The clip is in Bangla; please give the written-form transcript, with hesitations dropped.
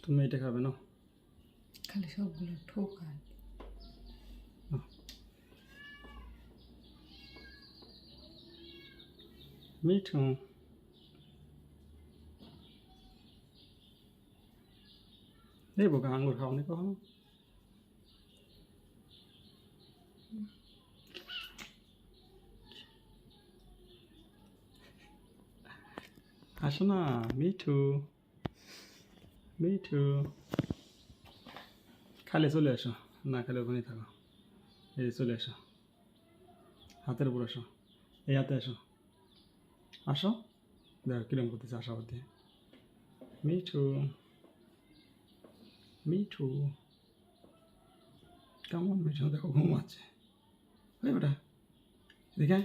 তুমি এটা খাবে না? খালি সবগুলো ঠোকায়। মিঠু, এই বোকা আঙ্গুর খাওনি কখনো? আসো না মিঠু, মিঠু, খালে চলে আসো, না খালে ওখানেই থাকো। এই চলে আসো, হাতের উপর আসো, এই হাতে আসো, আসো, দেখো কিরম করতেছে আশাবাদী। মিঠু, মিঠু, কেমন মিঠু দেখো ঘুমাচ্ছে। ওই বেটা, দেখে